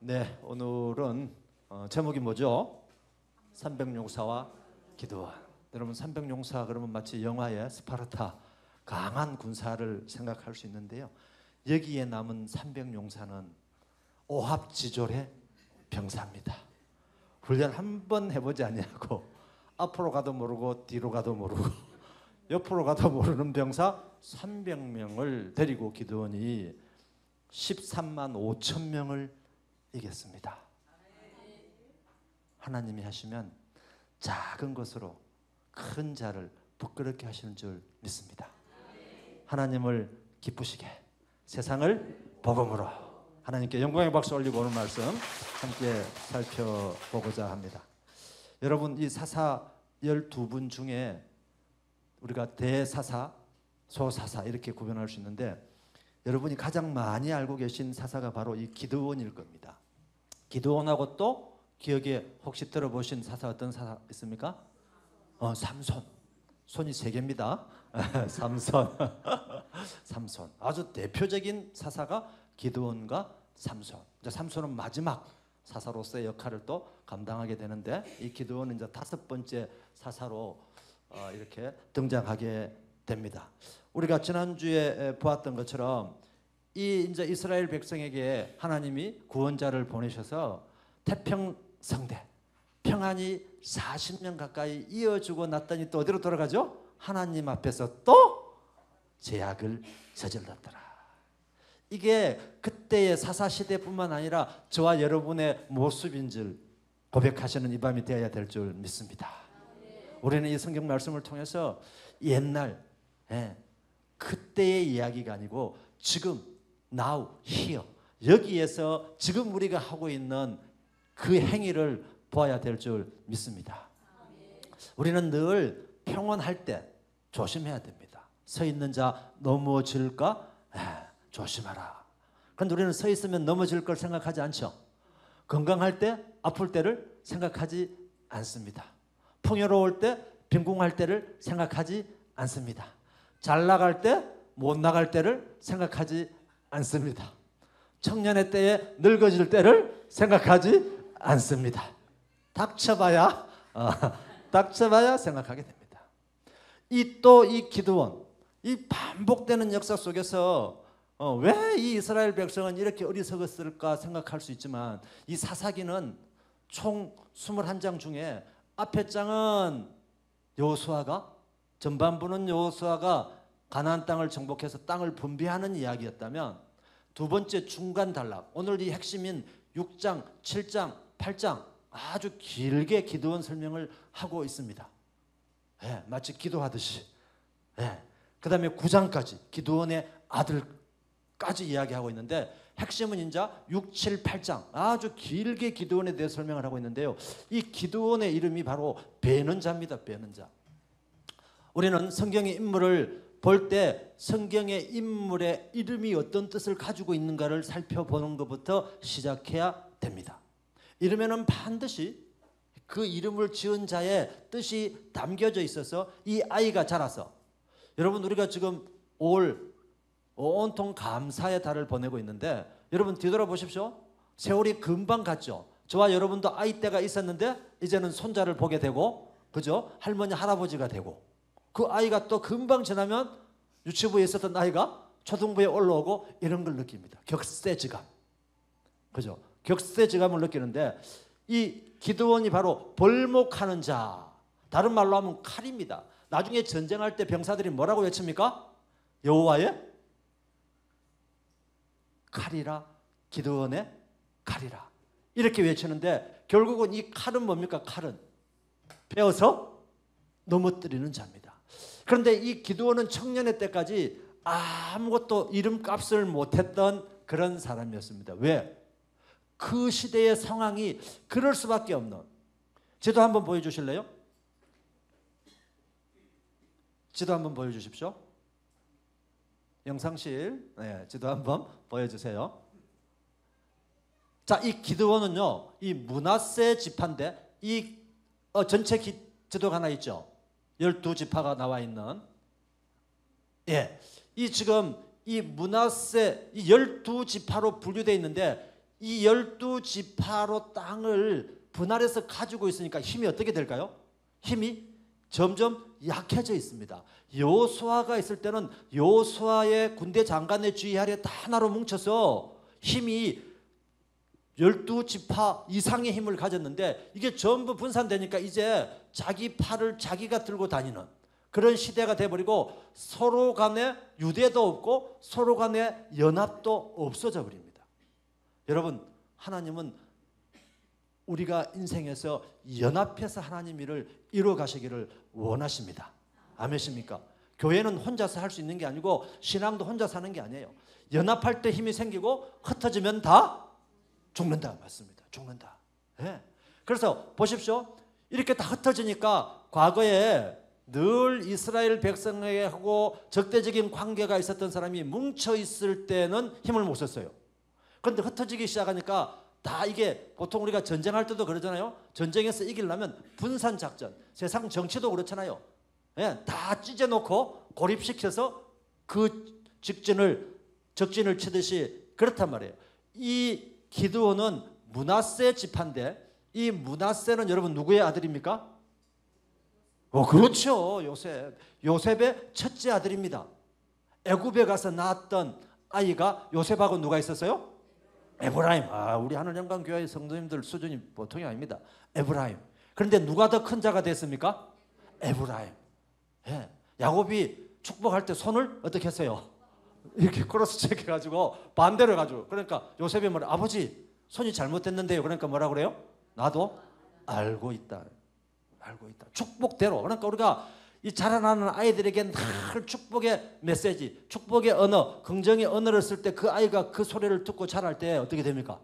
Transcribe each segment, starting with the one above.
네, 오늘은 제목이 뭐죠? 삼백용사와 기드온. 여러분, 삼백용사 그러면 마치 영화의 스파르타 강한 군사를 생각할 수 있는데요. 여기에 남은 삼백용사는 오합지졸의 병사입니다. 훈련 한 번 해보지 않냐고 앞으로 가도 모르고 뒤로 가도 모르고 옆으로 가도 모르는 병사 300명을 데리고 기드온이 13만 5천 명을 이겼습니다. 하나님이 하시면 작은 것으로 큰 자를 부끄럽게 하시는 줄 믿습니다. 하나님을 기쁘시게 세상을 복음으로 하나님께 영광의 박수 올리고 오늘 말씀 함께 살펴보고자 합니다. 여러분, 이 사사 12분 중에 우리가 대사사, 소사사 이렇게 구분할 수 있는데 여러분이 가장 많이 알고 계신 사사가 바로 이 기드온일 겁니다. 기드온하고 또 기억에 혹시 들어보신 사사 어떤 사사 있습니까? 삼손. 손이 3개입니다. 삼손. 삼손. 아주 대표적인 사사가 기드온과 삼손. 이제 삼손은 마지막 사사로서의 역할을 또 감당하게 되는데 이 기드온은 이제 5번째 사사로 이렇게 등장하게 됩니다. 우리가 지난주에 보았던 것처럼 이 이제 이스라엘 백성에게 하나님이 구원자를 보내셔서 태평성대 평안이 40년 가까이 이어주고 났더니 또 어디로 돌아가죠? 하나님 앞에서 또 죄악을 저질렀더라. 이게 그때의 사사시대뿐만 아니라 저와 여러분의 모습인 줄 고백하시는 이 밤이 되어야 될 줄 믿습니다. 우리는 이 성경 말씀을 통해서 옛날 그때의 이야기가 아니고 지금 now, here 여기에서 지금 우리가 하고 있는 그 행위를 보아야 될 줄 믿습니다. 우리는 늘 평온할 때 조심해야 됩니다. 서 있는 자 넘어질까? 조심하라. 그런데 우리는 서 있으면 넘어질 걸 생각하지 않죠. 건강할 때 아플 때를 생각하지 않습니다. 풍요로울 때 빈궁할 때를 생각하지 않습니다. 잘 나갈 때 못 나갈 때를 생각하지 않습니다. 청년의 때에 늙어질 때를 생각하지 않습니다. 닥쳐봐야 생각하게 됩니다. 이 기드온, 이 반복되는 역사 속에서 왜 이 이스라엘 백성은 이렇게 어리석었을까 생각할 수 있지만 이 사사기는 총 21장 중에 앞에 장은 여호수아가 전반부는 여호수아가 가나안 땅을 정복해서 땅을 분배하는 이야기였다면 두 번째 중간 단락, 오늘 이 핵심인 6장, 7장, 8장 아주 길게 기드온 설명을 하고 있습니다. 마치 기도하듯이. 그 다음에 9장까지 기드온의 아들까지 이야기하고 있는데 핵심은 이제 6, 7, 8장 아주 길게 기드온에 대해 설명을 하고 있는데요. 이 기드온의 이름이 바로 베는 자입니다. 베는 자. 우리는 성경의 인물을 볼 때 성경의 인물의 이름이 어떤 뜻을 가지고 있는가를 살펴보는 것부터 시작해야 됩니다. 이름에는 반드시 그 이름을 지은 자의 뜻이 담겨져 있어서 이 아이가 자라서 여러분 우리가 지금 올 온통 감사의 달을 보내고 있는데 여러분 뒤돌아보십시오. 세월이 금방 갔죠. 저와 여러분도 아이 때가 있었는데 이제는 손자를 보게 되고 그죠? 할머니 할아버지가 되고 그 아이가 또 금방 지나면 유치부에 있었던 아이가 초등부에 올라오고 이런 걸 느낍니다. 격세지감. 그죠? 격세지감을 느끼는데 이 기드온이 바로 벌목하는 자. 다른 말로 하면 칼입니다. 나중에 전쟁할 때 병사들이 뭐라고 외칩니까? 여호와의 칼이라, 기드온의 칼이라 이렇게 외치는데 결국은 이 칼은 뭡니까? 칼은 베어서 넘어뜨리는 자입니다. 그런데 이 기드온은 청년의 때까지 아무것도 이름값을 못했던 그런 사람이었습니다. 왜? 그 시대의 상황이 그럴 수밖에 없는. 지도 한번 보여주실래요? 지도 한번 보여주십시오. 영상실, 지도 한번 보여주세요. 자, 이 기드온은요, 이 므낫세 지파인데 이 전체 지도가 하나 있죠. 12지파가 나와 있는. 이 지금 이 므낫세 이 12지파로 분류되어 있는데 이 12지파로 땅을 분할해서 가지고 있으니까 힘이 어떻게 될까요? 힘이 점점 약해져 있습니다. 여호수아가 있을 때는 여호수아의 군대 장관의 주의 아래 다 하나로 뭉쳐서 힘이 12지파 이상의 힘을 가졌는데 이게 전부 분산되니까 이제 자기 팔을 자기가 들고 다니는 그런 시대가 돼버리고 서로 간에 유대도 없고 서로 간에 연합도 없어져 버립니다. 여러분, 하나님은 우리가 인생에서 연합해서 하나님 일을 이루어 가시기를 원하십니다. 아멘입니까? 교회는 혼자서 할 수 있는 게 아니고 신앙도 혼자서 하는 게 아니에요. 연합할 때 힘이 생기고 흩어지면 다 죽는다. 맞습니다. 죽는다. 네. 그래서 보십시오. 이렇게 다 흩어지니까 과거에 늘 이스라엘 백성하고 적대적인 관계가 있었던 사람이 뭉쳐 있을 때는 힘을 못 썼어요. 그런데 흩어지기 시작하니까 다 이게 보통 우리가 전쟁할 때도 그러잖아요. 전쟁에서 이기려면 분산작전, 세상 정치도 그렇잖아요. 예, 다 찢어놓고 고립시켜서 그 적진을 치듯이 그렇단 말이에요. 이 기드온은 므낫세 지파인데 이 므낫세는 여러분 누구의 아들입니까? 그렇죠. 요셉의 첫째 아들입니다. 애굽에 가서 낳았던 아이가 요셉하고 누가 있었어요? 에브라임. 우리 하늘영광교회 성도님들 수준이 보통이 아닙니다. 에브라임. 그런데 누가 더 큰 자가 됐습니까? 에브라임. 예. 야곱이 축복할 때 손을 어떻게 했어요? 이렇게 크로스 체크 해가지고 반대로 해가지고 그러니까 요셉이 뭐래? 아버지 손이 잘못됐는데요. 그러니까 뭐라 그래요? 나도 알고 있다. 알고 있다. 축복대로. 그러니까 우리가 이 자라나는 아이들에게 늘 축복의 메시지, 축복의 언어, 긍정의 언어를 쓸 때 그 아이가 그 소리를 듣고 자랄 때 어떻게 됩니까?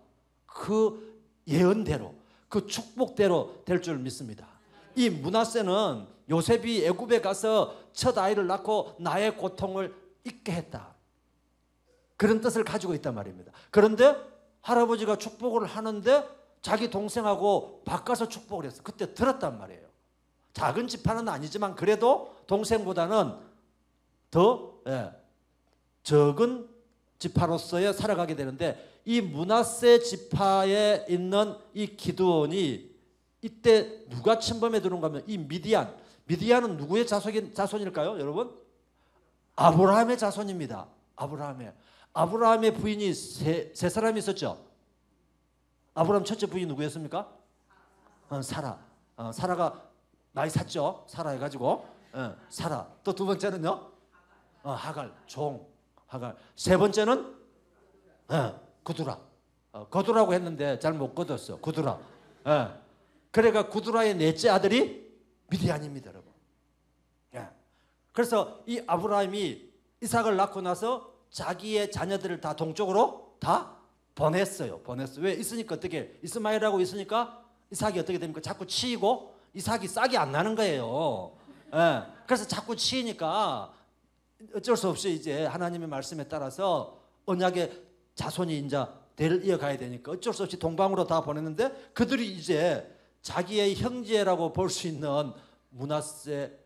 그 예언대로, 그 축복대로 될 줄 믿습니다. 이 므낫세는 요셉이 애굽에 가서 첫 아이를 낳고 나의 고통을 잊게 했다. 그런 뜻을 가지고 있단 말입니다. 그런데 할아버지가 축복을 하는데 자기 동생하고 바꿔서 축복을 했어. 그때 들었단 말이에요. 작은 지파는 아니지만 그래도 동생보다는 더 적은 지파로서의 살아가게 되는데 이 므낫세 지파에 있는 이 기드온이 이때 누가 침범해 들어온가 하면 이 미디안은 누구의 자손일까요? 여러분? 아브라함의 자손입니다. 아브라함의 부인이 세 사람이 있었죠. 아브라함 첫째 부인이 누구였습니까? 사라. 사라가 나이 샀죠. 사라 해가지고 사라. 또 두 번째는요? 하갈, 하갈. 세 번째는 구두라. 거두라고 했는데 잘 못 거뒀어. 구두라. 그러니까 구두라의 넷째 아들이 미디안입니다, 여러분. 그래서 이 아브라함이 이삭을 낳고 나서 자기의 자녀들을 다 동쪽으로 다 보냈어요. 왜? 있으니까 어떻게? 이스마엘하고 있으니까 이삭이 어떻게 됩니까? 자꾸 치이고 이삭이 싹이 안 나는 거예요. 그래서 자꾸 치이니까 어쩔 수 없이 이제 하나님의 말씀에 따라서 언약의 자손이 이제 대를 이어가야 되니까 어쩔 수 없이 동방으로 다 보냈는데 그들이 이제 자기의 형제라고 볼 수 있는 므낫세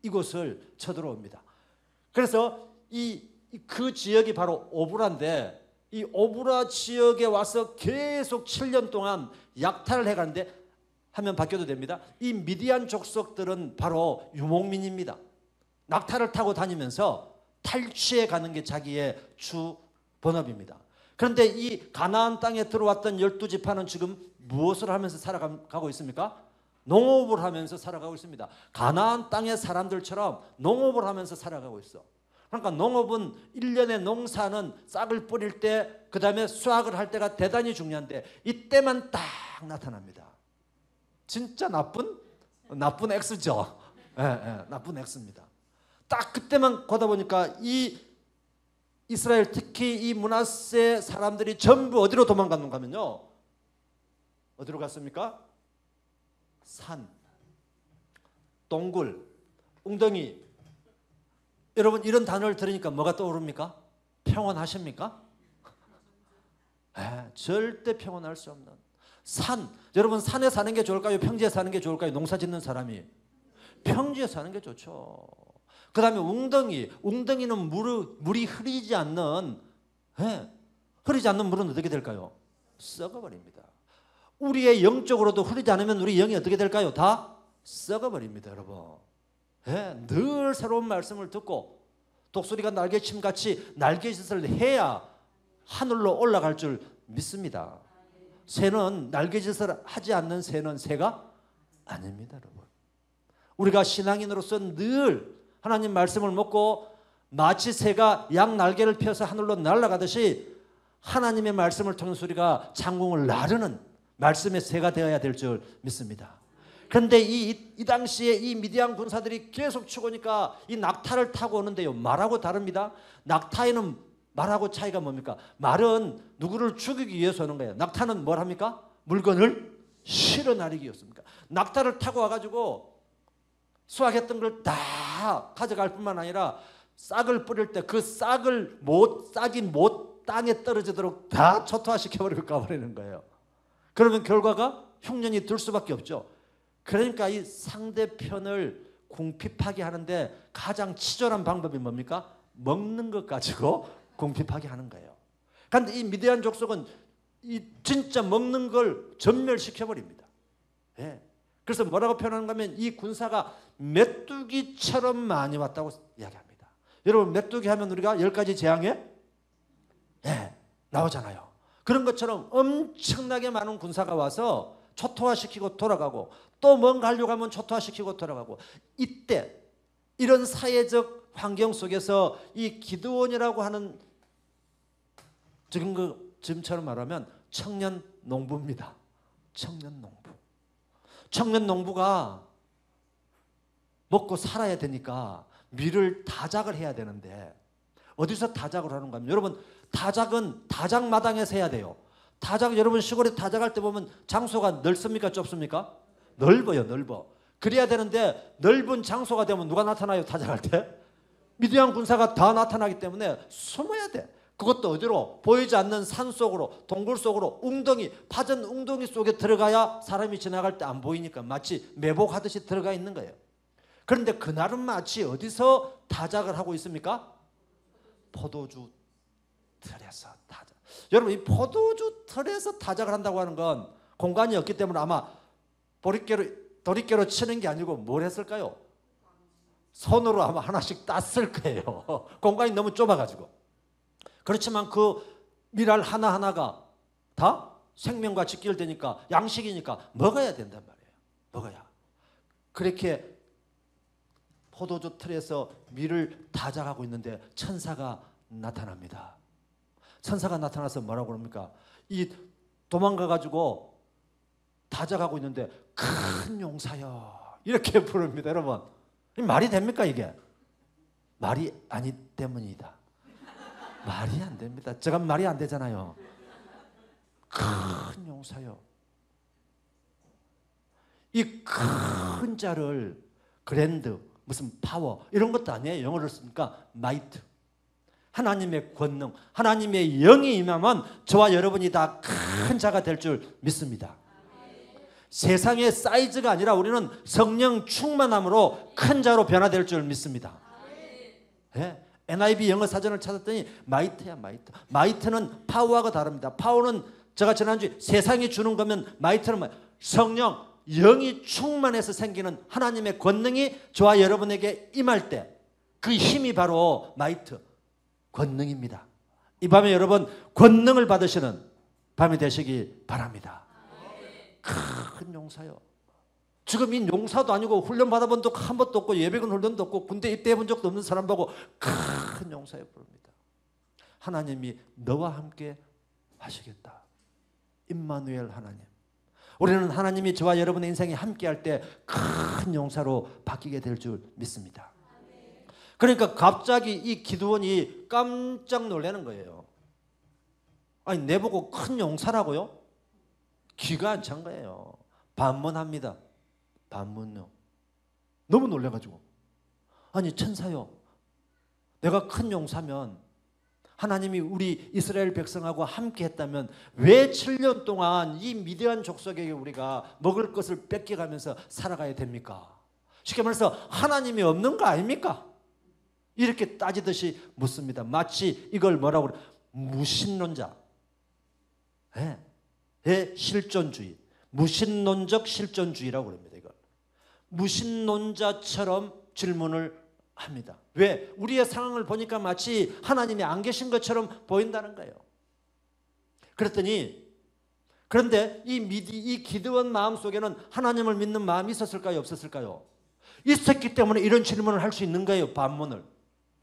이곳을 쳐들어옵니다. 그래서 그 지역이 바로 오브라인데 이 오브라 지역에 와서 계속 7년 동안 약탈을 해가는데 하면 바뀌어도 됩니다. 이 미디안 족속들은 바로 유목민입니다. 낙타를 타고 다니면서 탈취해 가는 게 자기의 주 본업입니다. 그런데 이 가나안 땅에 들어왔던 12지파는 지금 무엇을 하면서 살아가고 있습니까? 농업을 하면서 살아가고 있습니다. 가나안 땅의 사람들처럼 농업을 하면서 살아가고 있어. 그러니까 농업은 1년의 농사는 싹을 뿌릴 때 그 다음에 수확을 할 때가 대단히 중요한데 이때만 딱 나타납니다. 진짜 나쁜 X죠. 나쁜 X입니다. 딱 그때만 거다 보니까 이 이스라엘 특히 이 므낫세 사람들이 전부 어디로 도망갔는가 하면요. 어디로 갔습니까? 산, 동굴, 웅덩이. 여러분 이런 단어를 들으니까 뭐가 떠오릅니까? 평온하십니까? 절대 평온할 수 없는 산. 여러분 산에 사는 게 좋을까요? 평지에 사는 게 좋을까요? 농사 짓는 사람이 평지에 사는 게 좋죠. 그 다음에 웅덩이는 물이 흐르지 않는 물은 어떻게 될까요? 썩어버립니다. 우리의 영적으로도 흐르지 않으면 우리 영이 어떻게 될까요? 다 썩어버립니다, 여러분. 예, 늘 새로운 말씀을 듣고 독수리가 날개침같이 날개짓을 해야 하늘로 올라갈 줄 믿습니다. 새는 날개짓을 하지 않는 새는 새가 아닙니다, 여러분. 우리가 신앙인으로서 늘 하나님 말씀을 먹고 마치 새가 양 날개를 펴서 하늘로 날아가듯이 하나님의 말씀을 통해서 우리가 창공을 나르는 말씀의 새가 되어야 될 줄 믿습니다. 그런데 이 당시에 이 미디안 군사들이 계속 죽으니까 이 낙타를 타고 오는데요, 말하고 다릅니다. 낙타에는 말하고 차이가 뭡니까? 말은 누구를 죽이기 위해서 오는 거예요. 낙타는 뭘 합니까? 물건을 실어 나르기 위해서입니까? 낙타를 타고 와가지고 수확했던 걸 다 가져갈 뿐만 아니라 싹을 뿌릴 때 그 싹이 못 땅에 떨어지도록 다 초토화시켜버리고 가버리는 거예요. 그러면 결과가 흉년이 들 수밖에 없죠. 그러니까 이 상대편을 궁핍하게 하는데 가장 치졸한 방법이 뭡니까? 먹는 것 가지고 궁핍하게 하는 거예요. 그런데 이 미디안 족속은 이 진짜 먹는 걸 전멸시켜버립니다. 예. 그래서 뭐라고 표현하는가 하면 이 군사가 메뚜기처럼 많이 왔다고 이야기합니다. 여러분, 메뚜기 하면 우리가 10가지 재앙에 나오잖아요. 그런 것처럼 엄청나게 많은 군사가 와서 초토화시키고 돌아가고 또 뭔가 하려고 하면 초토화시키고 돌아가고, 이때 이런 사회적 환경 속에서 이 기드온이라고 하는 지금처럼 말하면 청년 농부입니다. 청년 농부. 청년 농부가 먹고 살아야 되니까 밀을 다작을 해야 되는데 어디서 다작을 하는가 하면, 여러분, 다작은 다작마당에서 해야 돼요. 다작, 여러분 시골에 다작할 때 보면 장소가 넓습니까? 좁습니까? 넓어요, 넓어. 그래야 되는데 넓은 장소가 되면 누가 나타나요? 다작할 때? 미디안 군사가 다 나타나기 때문에 숨어야 돼. 그것도 어디로? 보이지 않는 산 속으로, 동굴 속으로, 웅덩이, 파전 웅덩이 속에 들어가야 사람이 지나갈 때 안 보이니까 마치 매복하듯이 들어가 있는 거예요. 그런데 그날은 마치 어디서 다작을 하고 있습니까? 포도주 틀에서 다작. 여러분, 이 포도주 틀에서 다작을 한다고 하는 건 공간이 없기 때문에 아마 도리깨로 치는 게 아니고 뭘 했을까요? 손으로 아마 하나씩 땄을 거예요. 공간이 너무 좁아가지고. 그렇지만 그 밀알 하나하나가 다 생명과 직결되니까, 양식이니까 먹어야 된단 말이에요. 먹어야. 그렇게 포도주 틀에서 밀을 다작하고 있는데 천사가 나타납니다. 천사가 나타나서 뭐라고 합니까? 이 도망가가지고 다작하고 있는데 큰 용사여 이렇게 부릅니다. 여러분, 말이 됩니까 이게? 말이 아니 때문이다. 말이 안 됩니다. 제가 말이 안 되잖아요. 큰 용사여. 이 큰 자를 그랜드, 무슨 파워 이런 것도 아니에요. 영어를 쓰니까 마이트. 하나님의 권능, 하나님의 영이 임하면 저와 여러분이 다 큰 자가 될 줄 믿습니다. 세상의 사이즈가 아니라 우리는 성령 충만함으로 큰 자로 변화될 줄 믿습니다. 예? NIV 영어 사전을 찾았더니 마이트야, 마이트. 마이트는 파워하고 다릅니다. 파워는 제가 지난주에 세상이 주는 거면, 마이트는 성령, 영이 충만해서 생기는 하나님의 권능이 저와 여러분에게 임할 때 그 힘이 바로 마이트, 권능입니다. 이 밤에 여러분 권능을 받으시는 밤이 되시기 바랍니다. 큰 용사요. 지금 이 용사도 아니고 훈련 받아본 적 한 번도 없고 예비군 훈련도 없고 군대 입대해 본 적도 없는 사람 보고 큰 용사여 부릅니다. 하나님이 너와 함께 하시겠다. 임마누엘 하나님. 우리는 하나님이 저와 여러분의 인생에 함께 할 때 큰 용사로 바뀌게 될 줄 믿습니다. 그러니까 갑자기 이 기드온이 깜짝 놀라는 거예요. 아니, 내보고 큰 용사라고요? 귀가 안 찬 거예요. 반문합니다. 반문요. 너무 놀라가지고, 아니 천사요, 내가 큰 용사면 하나님이 우리 이스라엘 백성하고 함께 했다면 왜 7년 동안 이 미디안 족속에게 우리가 먹을 것을 뺏겨가면서 살아가야 됩니까? 쉽게 말해서 하나님이 없는 거 아닙니까? 이렇게 따지듯이 묻습니다. 마치 이걸 뭐라고 그래? 무신론자. 네. 실존주의, 무신론적 실존주의라고 합니다. 이걸 무신론자처럼 질문을 합니다. 왜? 우리의 상황을 보니까 마치 하나님이 안 계신 것처럼 보인다는 거예요. 그랬더니 그런데 이 기드온 마음속에는 하나님을 믿는 마음이 있었을까요? 없었을까요? 있었기 때문에 이런 질문을 할 수 있는 거예요. 반문을.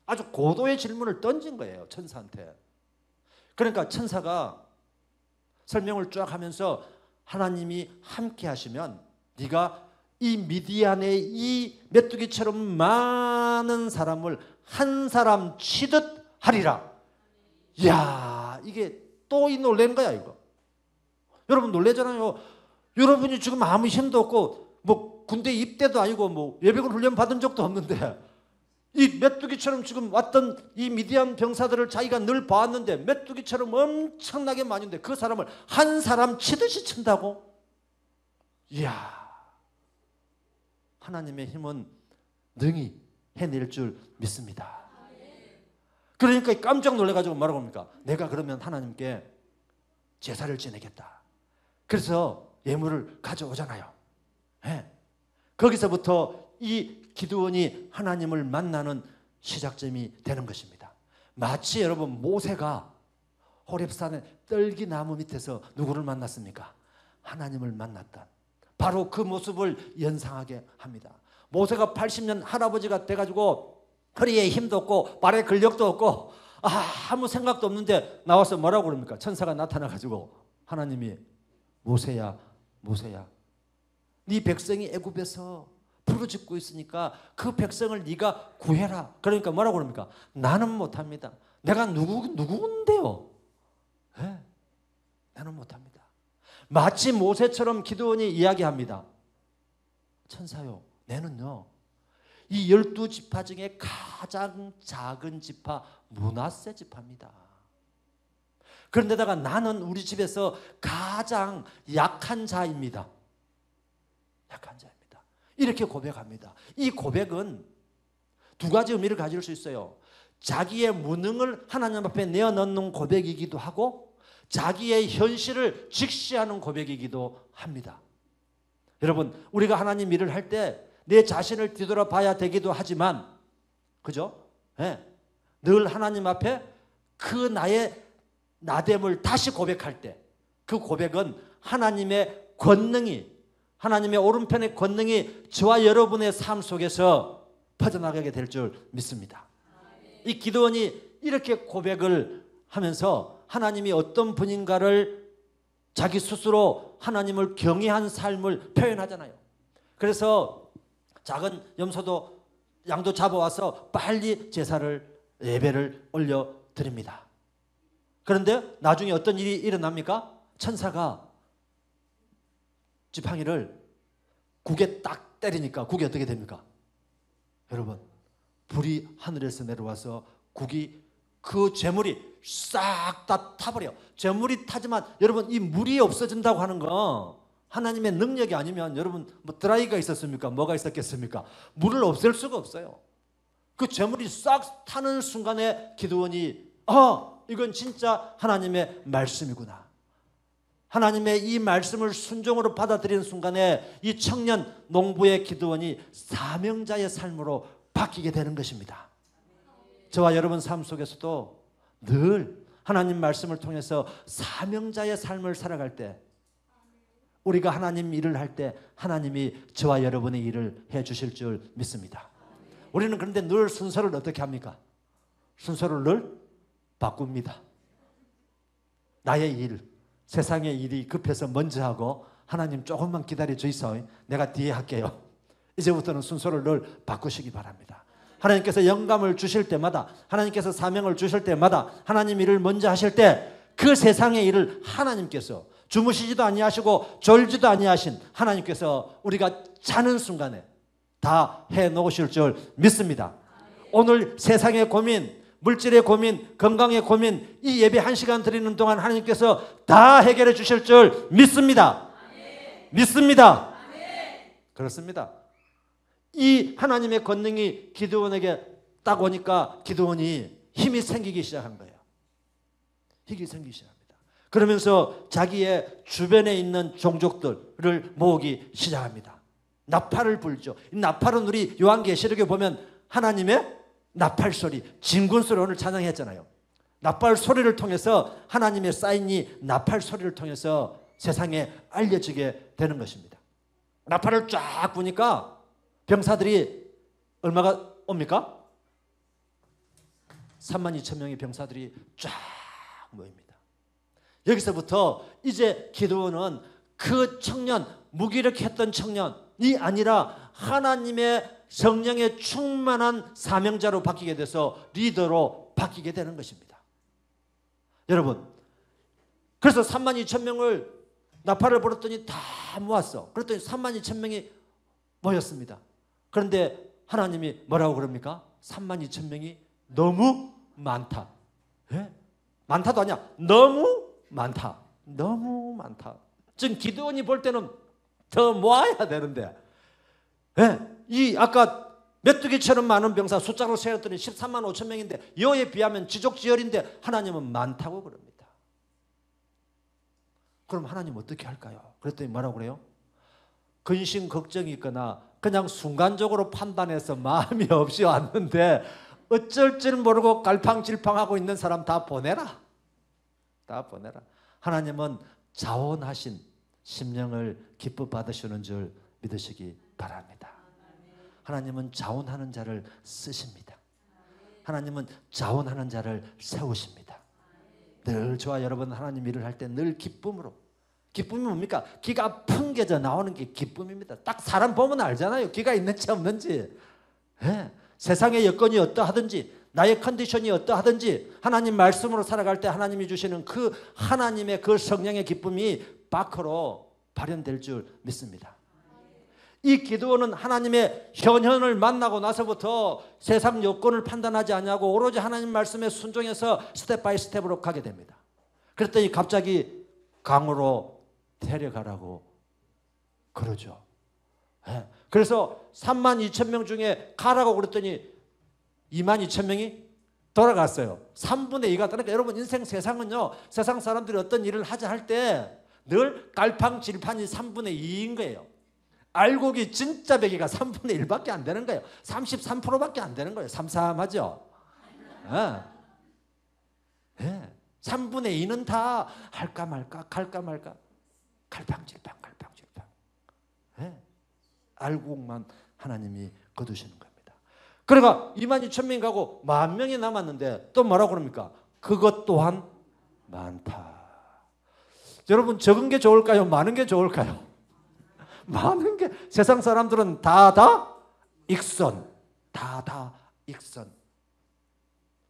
아주 고도의 질문을 던진 거예요. 천사한테. 그러니까 천사가 설명을 쫙 하면서 하나님이 함께 하시면 네가 이 미디안의 이 메뚜기처럼 많은 사람을 한 사람 치듯 하리라. 이야, 이게 또 이 놀란 거야 이거. 여러분 놀라잖아요. 여러분이 지금 아무 힘도 없고 뭐 군대 입대도 아니고 뭐 예비군 훈련 받은 적도 없는데 이 메뚜기처럼 지금 왔던 이 미디안 병사들을 자기가 늘 봐왔는데 메뚜기처럼 엄청나게 많은데 그 사람을 한 사람 치듯이 친다고? 이야, 하나님의 힘은 능히 해낼 줄 믿습니다. 그러니까 깜짝 놀라가지고 뭐라고 합니까? 내가 그러면 하나님께 제사를 지내겠다. 그래서 예물을 가져오잖아요. 네. 거기서부터 이 기드온이 하나님을 만나는 시작점이 되는 것입니다. 마치 여러분 모세가 호렙산의 떨기나무 밑에서 누구를 만났습니까? 하나님을 만났던 바로 그 모습을 연상하게 합니다. 모세가 80년 할아버지가 돼가지고 허리에 힘도 없고 발에 근력도 없고 아무 생각도 없는데 나와서 뭐라고 그럽니까? 천사가 나타나가지고 하나님이 모세야 모세야 네 백성이 애굽에서 부르짖고 있으니까 그 백성을 네가 구해라. 그러니까 뭐라고 그럽니까? 나는 못합니다. 내가 누구인데요? 네? 나는 못합니다. 마치 모세처럼 기드온이 이야기합니다. 천사요, 내는요 이 12지파 중에 가장 작은 지파 므낫세 지파입니다. 그런데다가 나는 우리 집에서 가장 약한 자입니다. 약한 자입니다. 이렇게 고백합니다. 이 고백은 두 가지 의미를 가질 수 있어요. 자기의 무능을 하나님 앞에 내어놓는 고백이기도 하고 자기의 현실을 직시하는 고백이기도 합니다. 여러분, 우리가 하나님 일을 할 때 내 자신을 뒤돌아봐야 되기도 하지만 그죠? 네. 늘 하나님 앞에 그 나의 나됨을 다시 고백할 때 그 고백은 하나님의 권능이 하나님의 오른편의 권능이 저와 여러분의 삶 속에서 퍼져나가게 될 줄 믿습니다. 이 기드온이 이렇게 고백을 하면서 하나님이 어떤 분인가를 자기 스스로 하나님을 경외한 삶을 표현하잖아요. 그래서 작은 염소도 양도 잡아와서 빨리 제사를 예배를 올려드립니다. 그런데 나중에 어떤 일이 일어납니까? 천사가 지팡이를 국에 딱 때리니까 국이 어떻게 됩니까? 여러분, 불이 하늘에서 내려와서 국이 그 재물이 싹 다 타버려. 재물이 타지만 여러분 이 물이 없어진다고 하는 거 하나님의 능력이 아니면 여러분 뭐 드라이가 있었습니까? 뭐가 있었겠습니까? 물을 없앨 수가 없어요. 그 재물이 싹 타는 순간에 기드온이 이건 진짜 하나님의 말씀이구나. 하나님의 이 말씀을 순종으로 받아들이는 순간에 이 청년 농부의 기드온이 사명자의 삶으로 바뀌게 되는 것입니다. 저와 여러분 삶 속에서도 늘 하나님 말씀을 통해서 사명자의 삶을 살아갈 때 우리가 하나님 일을 할 때 하나님이 저와 여러분의 일을 해 주실 줄 믿습니다. 우리는 그런데 늘 순서를 어떻게 합니까? 순서를 늘 바꿉니다. 나의 일, 세상의 일이 급해서 먼저 하고 하나님 조금만 기다려 주이소. 내가 뒤에 할게요. 이제부터는 순서를 늘 바꾸시기 바랍니다. 하나님께서 영감을 주실 때마다 하나님께서 사명을 주실 때마다 하나님 일을 먼저 하실 때 그 세상의 일을 하나님께서 주무시지도 아니하시고 졸지도 아니하신 하나님께서 우리가 자는 순간에 다 해놓으실 줄 믿습니다. 오늘 세상의 고민, 물질의 고민, 건강의 고민 이 예배 1시간 드리는 동안 하나님께서 다 해결해 주실 줄 믿습니다. 믿습니다. 그렇습니다. 이 하나님의 권능이 기드온에게 딱 오니까 기드온이 힘이 생기기 시작한 거예요. 힘이 생기기 시작합니다. 그러면서 자기의 주변에 있는 종족들을 모으기 시작합니다. 나팔을 불죠. 이 나팔은 우리 요한계시록에 보면 하나님의 나팔 소리, 진군 소리 오늘 찬양했잖아요. 나팔 소리를 통해서 하나님의 사인이 나팔 소리를 통해서 세상에 알려지게 되는 것입니다. 나팔을 쫙 부니까 병사들이 얼마가 옵니까? 32,000명의 병사들이 쫙 모입니다. 여기서부터 이제 기드온은 그 청년, 무기력했던 청년이 아니라 하나님의 성령의 충만한 사명자로 바뀌게 돼서 리더로 바뀌게 되는 것입니다. 여러분, 그래서 32,000명을 나팔을 불었더니 다 모았어. 그랬더니 32,000명이 모였습니다. 그런데 하나님이 뭐라고 그럽니까? 32,000명이 너무 많다. 예? 많다도 아니야. 너무 많다. 너무 많다. 지금 기드온이 볼 때는 더 모아야 되는데, 예? 이 아까 메뚜기처럼 많은 병사 숫자로 세었더니 13만 5천 명인데 여에 비하면 지족지열인데 하나님은 많다고 그럽니다. 그럼 하나님 어떻게 할까요? 그랬더니 뭐라고 그래요? 근심 걱정이 있거나 그냥 순간적으로 판단해서 마음이 없이 왔는데 어쩔 줄 모르고 갈팡질팡하고 있는 사람 다 보내라. 다 보내라. 하나님은 자원하신 심령을 기뻐 받으시는 줄 믿으시기 바랍니다. 하나님은 자원하는 자를 쓰십니다. 하나님은 자원하는 자를 세우십니다. 늘 저와 여러분 하나님 일을 할 때 늘 기쁨으로. 기쁨이 뭡니까? 기가 풍겨져 나오는 게 기쁨입니다. 딱 사람 보면 알잖아요. 기가 있는지 없는지. 예. 세상의 여건이 어떠하든지 나의 컨디션이 어떠하든지 하나님 말씀으로 살아갈 때 하나님이 주시는 그 하나님의 그 성령의 기쁨이 밖으로 발현될 줄 믿습니다. 이 기드온은 하나님의 현현을 만나고 나서부터 세상 여건을 판단하지 않냐고 오로지 하나님 말씀에 순종해서 스텝 바이 스텝으로 가게 됩니다. 그랬더니 갑자기 강으로 데려가라고 그러죠. 네. 그래서 32,000명 중에 가라고 그랬더니 22,000명이 돌아갔어요. 3분의 2가. 그러니까 여러분 인생 세상은요, 세상 사람들이 어떤 일을 하자 할 때 늘 갈팡질판이 3분의 2인 거예요. 알곡이 진짜 베개가 3분의 1밖에 안 되는 거예요. 33%밖에 안 되는 거예요. 삼삼하죠? 네. 네. 3분의 2는 다 할까 말까 갈까 말까 갈팡질팡 갈팡질팡. 네. 알곡만 하나님이 거두시는 겁니다. 그러니까 22,000명이 가고 10,000명이 남았는데 또 뭐라고 그럽니까? 그것 또한 많다. 여러분 적은 게 좋을까요? 많은 게 좋을까요? 많은 게. 세상 사람들은 다다 익선. 다다 익선.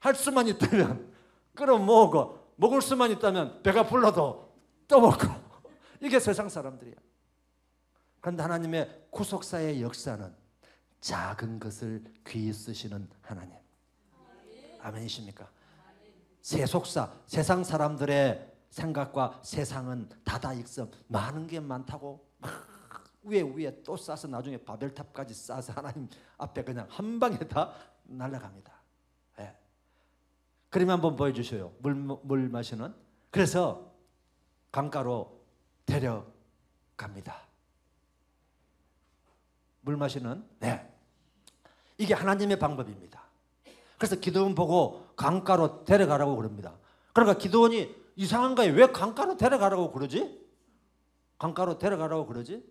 할 수만 있다면 끌어모으고 먹을 수만 있다면 배가 불러도 떠먹고. 이게 세상 사람들이야. 그런데 하나님의 구속사의 역사는 작은 것을 귀히 쓰시는 하나님. 아멘이십니까? 세속사, 세상 사람들의 생각과 세상은 다다익선. 많은 게 많다고 막 위에 또 싸서 나중에 바벨탑까지 싸서 하나님 앞에 그냥 한 방에 다 날아갑니다. 네. 그림 한번 보여주셔요. 물 마시는. 그래서 강가로 데려갑니다. 물 마시는. 네. 이게 하나님의 방법입니다. 그래서 기드온 보고 강가로 데려가라고 그럽니다. 그러니까 기드온이 이상한 거예요. 왜 강가로 데려가라고 그러지? 강가로 데려가라고 그러지?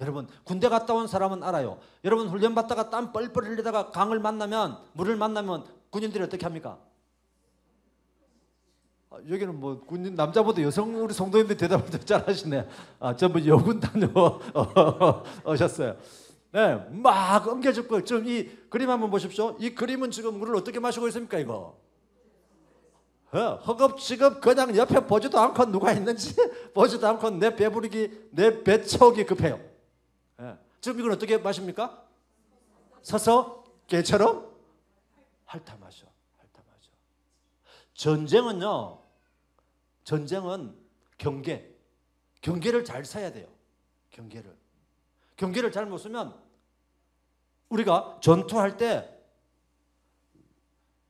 여러분 군대 갔다 온 사람은 알아요. 여러분 훈련 받다가 땀 뻘뻘 흘리다가 강을 만나면, 물을 만나면 군인들이 어떻게 합니까? 여기는 뭐 군인 남자보다 여성 우리 성도님들 대답을 더 잘하시네. 전부 여군 다녀오셨어요. 네, 막 엉겨죽고. 좀 이 그림 한번 보십시오. 이 그림은 지금 물을 어떻게 마시고 있습니까 이거? 허겁지겁 그냥 옆에 보지도 않고 누가 있는지 보지도 않고 내 배부르기, 내 배채우기 급해요. 지금 이걸 어떻게 마십니까? 서서 개처럼 핥아 마셔. 핥아 마셔. 전쟁은요, 전쟁은 경계를 잘 써야 돼요. 경계를 잘 못 쓰면 우리가 전투할 때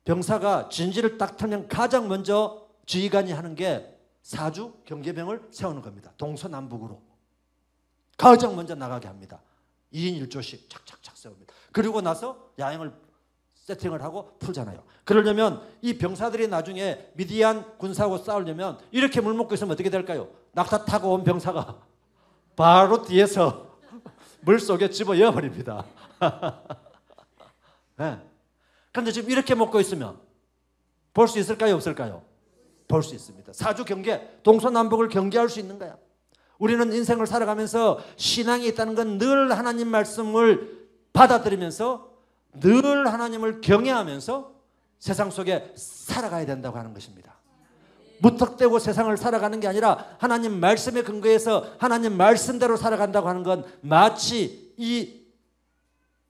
병사가 진지를 딱 틀면 가장 먼저 지휘관이 하는 게 사주 경계병을 세우는 겁니다. 동서남북으로 가장 먼저 나가게 합니다. 2인 1조씩 착착착 세웁니다. 그리고 나서 야행을 세팅을 하고 풀잖아요. 그러려면 이 병사들이 나중에 미디안 군사하고 싸우려면 이렇게 물먹고 있으면 어떻게 될까요? 낙타 타고 온 병사가 바로 뒤에서 물속에 집어넣어버립니다. 네. 그런데 지금 이렇게 먹고 있으면 볼 수 있을까요? 없을까요? 볼 수 있습니다. 사주 경계, 동서남북을 경계할 수 있는 거야. 우리는 인생을 살아가면서 신앙이 있다는 건 늘 하나님 말씀을 받아들이면서 늘 하나님을 경외하면서 세상 속에 살아가야 된다고 하는 것입니다. 무턱대고 세상을 살아가는 게 아니라 하나님 말씀에 근거해서 하나님 말씀대로 살아간다고 하는 건 마치 이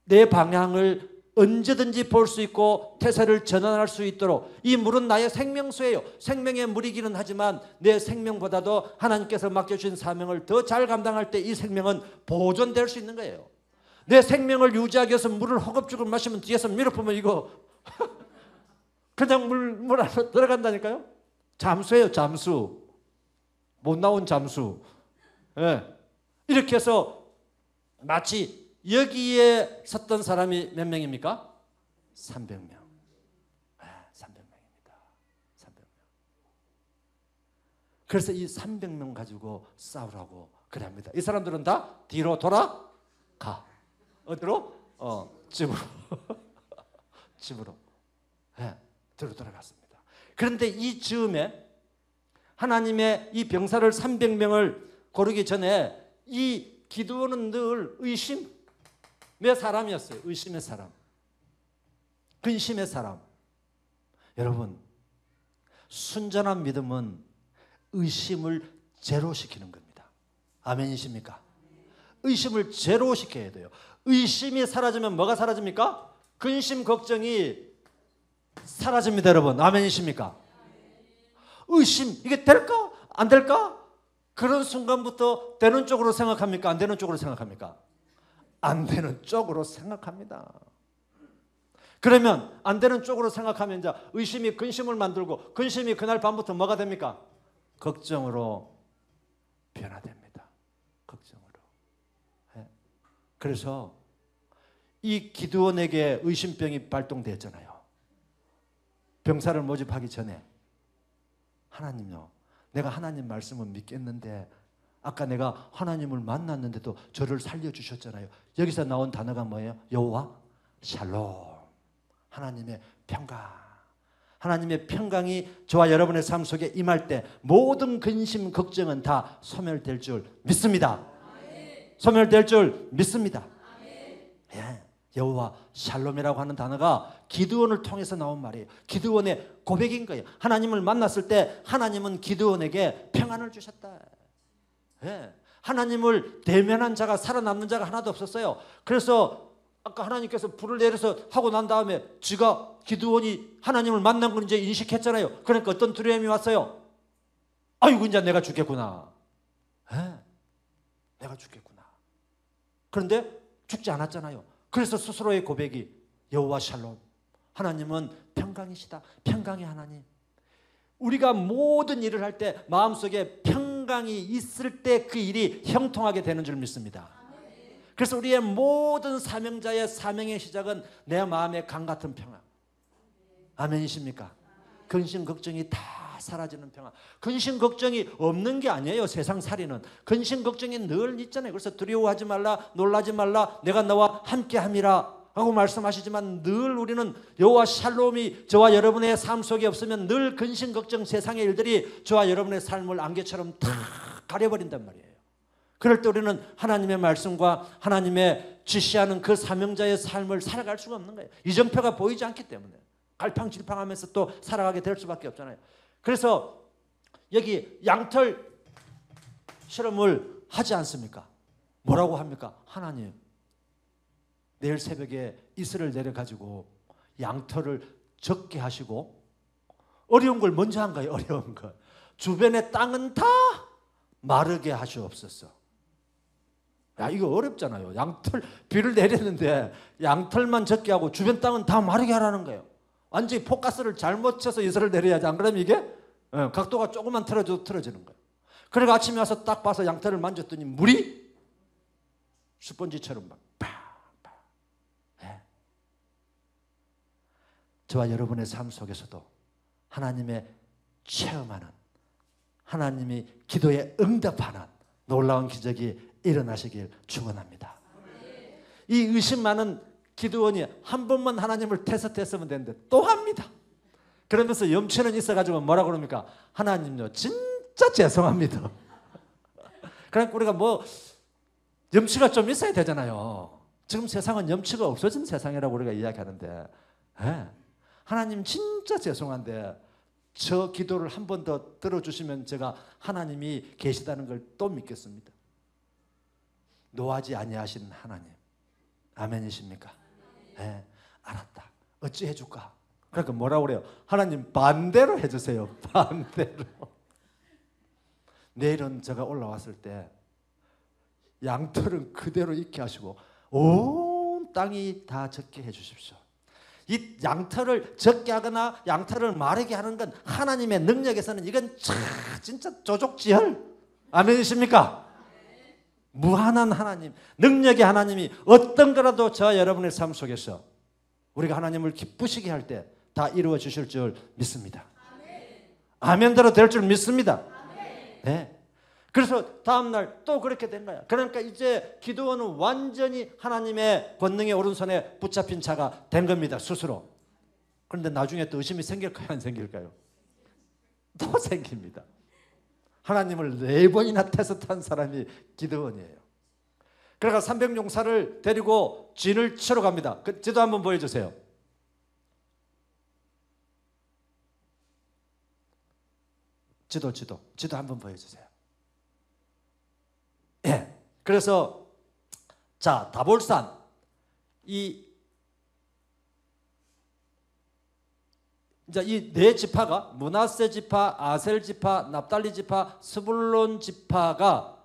내 방향을 언제든지 볼 수 있고 태세를 전환할 수 있도록 이 물은 나의 생명수예요. 생명의 물이기는 하지만 내 생명보다도 하나님께서 맡겨주신 사명을 더 잘 감당할 때 이 생명은 보존될 수 있는 거예요. 내 생명을 유지하기 위해서 물을 허겁지겁 마시면 뒤에서 밀어보면 이거 그냥 물 안에 들어간다니까요. 잠수예요. 잠수. 못 나온 잠수. 네. 이렇게 해서 마치 여기에 섰던 사람이 몇 명입니까? 300명. 네, 300명입니다. 300명. 그래서 이 300명 가지고 싸우라고 그래 합니다. 이 사람들은 다 뒤로 돌아가. 어디로? 집으로. 집으로. 네, 뒤로 돌아갔습니다. 그런데 이 즈음에 하나님의 이 병사를 300명을 고르기 전에 이 기드온은 늘 의심의 사람이었어요. 의심의 사람. 근심의 사람. 여러분, 순전한 믿음은 의심을 제로시키는 겁니다. 아멘이십니까? 의심을 제로시켜야 돼요. 의심이 사라지면 뭐가 사라집니까? 근심, 걱정이 사라집니다, 여러분. 아멘이십니까? 의심, 이게 될까? 안 될까? 그런 순간부터 되는 쪽으로 생각합니까? 안 되는 쪽으로 생각합니까? 안 되는 쪽으로 생각합니다. 그러면 안 되는 쪽으로 생각하면 이제 의심이 근심을 만들고 근심이 그날 밤부터 뭐가 됩니까? 걱정으로 변화됩니다. 걱정으로. 네. 그래서 이 기드온에게 의심병이 발동됐잖아요. 병사를 모집하기 전에 하나님요, 내가 하나님 말씀을 믿겠는데 아까 내가 하나님을 만났는데도 저를 살려주셨잖아요. 여기서 나온 단어가 뭐예요? 여호와 샬롬. 하나님의 평강. 하나님의 평강이 저와 여러분의 삶 속에 임할 때 모든 근심, 걱정은 다 소멸될 줄 믿습니다. 소멸될 줄 믿습니다. 예, 여호와 샬롬이라고 하는 단어가 기드온을 통해서 나온 말이에요. 기드온의 고백인 거예요. 하나님을 만났을 때 하나님은 기드온에게 평안을 주셨다. 예, 하나님을 대면한 자가 살아남는 자가 하나도 없었어요. 그래서 아까 하나님께서 불을 내려서 하고 난 다음에 지가 기드온이 하나님을 만난 걸 이제 인식했잖아요. 그러니까 어떤 두려움이 왔어요? 아이고 이제 내가 죽겠구나. 예, 내가 죽겠구나. 그런데 죽지 않았잖아요. 그래서 스스로의 고백이 여호와 샬롬. 하나님은 평강이시다. 평강의 하나님. 우리가 모든 일을 할 때 마음속에 평강이 있을 때 그 일이 형통하게 되는 줄 믿습니다. 그래서 우리의 모든 사명자의 사명의 시작은 내 마음의 강 같은 평안. 아멘이십니까? 근심 걱정이 다 사라지는 평안. 근심 걱정이 없는 게 아니에요. 세상 살이는 근심 걱정이 늘 있잖아요. 그래서 두려워하지 말라, 놀라지 말라, 내가 너와 함께함이라 하고 말씀하시지만 늘 우리는 여호와 샬롬이 저와 여러분의 삶 속에 없으면 늘 근심 걱정 세상의 일들이 저와 여러분의 삶을 안개처럼 다 가려버린단 말이에요. 그럴 때 우리는 하나님의 말씀과 하나님의 지시하는 그 사명자의 삶을 살아갈 수가 없는 거예요. 이정표가 보이지 않기 때문에 갈팡질팡하면서 또 살아가게 될 수밖에 없잖아요. 그래서 여기 양털 실험을 하지 않습니까? 뭐라고 합니까? 하나님, 내일 새벽에 이슬을 내려가지고 양털을 적게 하시고 어려운 걸 먼저 한 거예요. 어려운 걸. 주변의 땅은 다 마르게 하시옵소서. 야, 이거 어렵잖아요. 양털, 비를 내렸는데 양털만 적게 하고 주변 땅은 다 마르게 하라는 거예요. 완전히 포커스를 잘못 쳐서 이슬을 내려야지. 안 그러면 이게 각도가 조금만 틀어져도 틀어지는 거예요. 그래서 아침에 와서 딱 봐서 양털을 만졌더니 물이 스펀지처럼 막 팍팍. 네. 저와 여러분의 삶 속에서도 하나님의 체험하는, 하나님이 기도에 응답하는 놀라운 기적이 일어나시길 축원합니다. 이 의심 많은 기드온이 한 번만 하나님을 테스트했으면 되는데 또 합니다. 그러면서 염치는 있어가지고 뭐라 그럽니까? 하나님요 진짜 죄송합니다. 그러니까 우리가 뭐 염치가 좀 있어야 되잖아요. 지금 세상은 염치가 없어진 세상이라고 우리가 이야기하는데, 하나님 진짜 죄송한데 저 기도를 한 번 더 들어주시면 제가 하나님이 계시다는 걸 또 믿겠습니다. 노하지 아니하시는 하나님, 아멘이십니까? 네, 알았다. 어찌 해줄까? 그러니까 뭐라고 그래요? 하나님 반대로 해주세요. 반대로. 내일은 제가 올라왔을 때 양털은 그대로 있게 하시고 온 땅이 다 적게 해주십시오. 이 양털을 적게 하거나 양털을 마르게 하는 건 하나님의 능력에서는 이건 진짜 조족지혈. 아멘이십니까? 무한한 하나님, 능력의 하나님이 어떤 거라도 저와 여러분의 삶 속에서 우리가 하나님을 기쁘시게 할 때 다 이루어 주실 줄 믿습니다. 아멘대로 될 줄 믿습니다. 네. 그래서 다음날 또 그렇게 된 거야. 그러니까 이제 기드온은 완전히 하나님의 권능의 오른손에 붙잡힌 자가 된 겁니다. 스스로. 그런데 나중에 또 의심이 생길까요? 안 생길까요? 또 생깁니다. 하나님을 4번이나 테스트한 사람이 기드온이에요. 그러니까 300용사를 데리고 진을 치러 갑니다. 그 지도 한번 보여주세요. 지도 한번 보여주세요. 예. 그래서 자, 다볼산 이 네 지파가 므낫세 지파, 아셀 지파, 납달리 지파, 스불론 지파가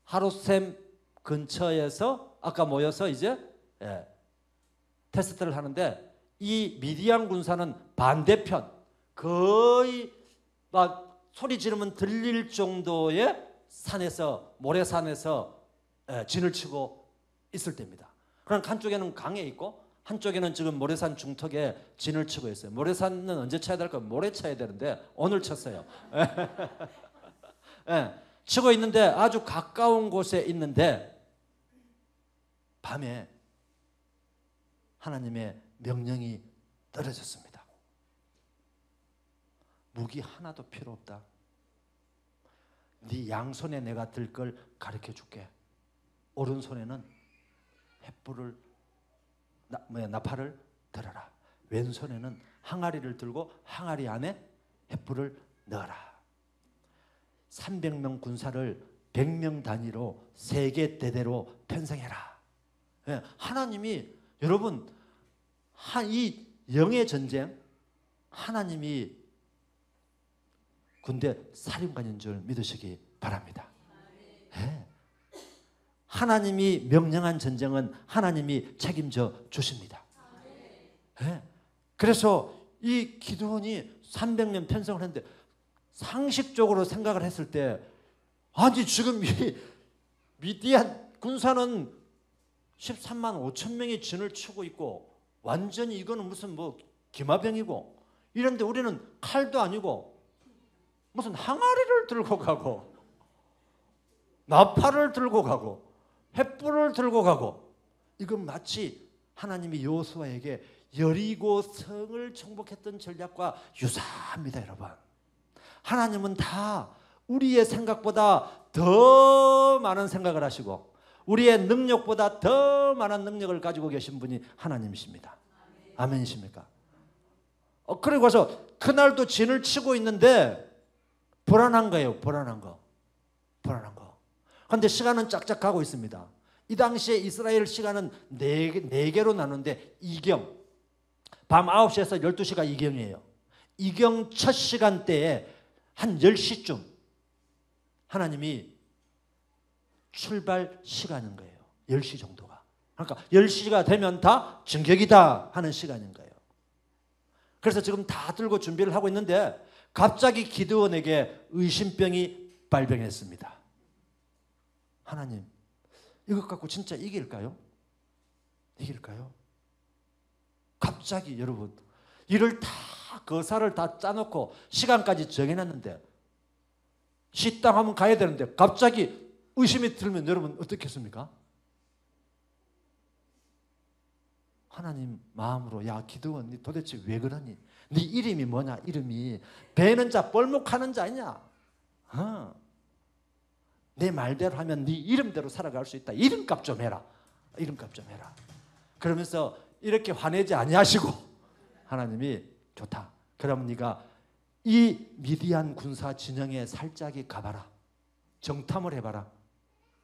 하루셈 근처에서 아까 모여서 이제 테스트를 하는데 이 미디안 군사는 반대편 거의 막 소리 지르면 들릴 정도의 산에서 모래산에서 진을 치고 있을 때입니다. 그러니까 한쪽에는 강에 있고 한쪽에는 지금 모래산 중턱에 진을 치고 있어요. 모래산은 언제 쳐야 될까? 모레 쳐야 되는데 오늘 쳤어요. 치고 있는데 아주 가까운 곳에 있는데 밤에 하나님의 명령이 떨어졌습니다. 무기 하나도 필요 없다. 네 양손에 내가 들 걸 가르쳐 줄게. 오른손에는 횃불을 나팔을 들어라. 왼손에는 항아리를 들고 항아리 안에 횃불을 넣어라. 300명 군사를 100명 단위로 세계대대로 편성해라. 하나님이 여러분 이 영의 전쟁 하나님이 군대 사령관인 줄 믿으시기 바랍니다. 하나님이 명령한 전쟁은 하나님이 책임져 주십니다. 그래서 이 기드온이 300년 편성을 했는데 상식적으로 생각을 했을 때 아니 지금 이 미디안 군사는 13만 5천 명이 진을 치고 있고 완전히 이거는 무슨 뭐 기마병이고 이런데 우리는 칼도 아니고 무슨 항아리를 들고 가고 나팔을 들고 가고 횃불을 들고 가고 이건 마치 하나님이 여호수아에게 여리고 성을 정복했던 전략과 유사합니다. 여러분, 하나님은 다 우리의 생각보다 더 많은 생각을 하시고 우리의 능력보다 더 많은 능력을 가지고 계신 분이 하나님이십니다. 아멘이십니까? 그리고서 그날도 진을 치고 있는데 불안한 거예요. 불안한 거. 그런데 시간은 짝짝 가고 있습니다. 이 당시에 이스라엘 시간은 4개로 나누는데 이경, 밤 9시에서 12시가 이경이에요. 이경 첫 시간대에 한 10시쯤 하나님이 출발 시간인 거예요. 10시 정도가. 그러니까 10시가 되면 다 진격이다 하는 시간인 거예요. 그래서 지금 다 들고 준비를 하고 있는데 갑자기 기드온에게 의심병이 발병했습니다. 하나님, 이것 갖고 진짜 이길까요? 이길까요? 갑자기 여러분, 일을 다 거사를 다 짜놓고 시간까지 정해놨는데 식당 하면 가야 되는데 갑자기 의심이 들면 여러분 어떻겠습니까? 하나님 마음으로, 야 기드온, 니 도대체 왜 그러니? 네 이름이 뭐냐? 이름이 배는 자 뻘목하는 자냐? 내 말대로 하면 네 이름대로 살아갈 수 있다. 이름값 좀 해라. 이름값 좀 해라. 그러면서 이렇게 화내지 아니하시고 하나님이 좋다. 그러면 네가 이 미디안 군사 진영에 살짝이 가봐라. 정탐을 해봐라.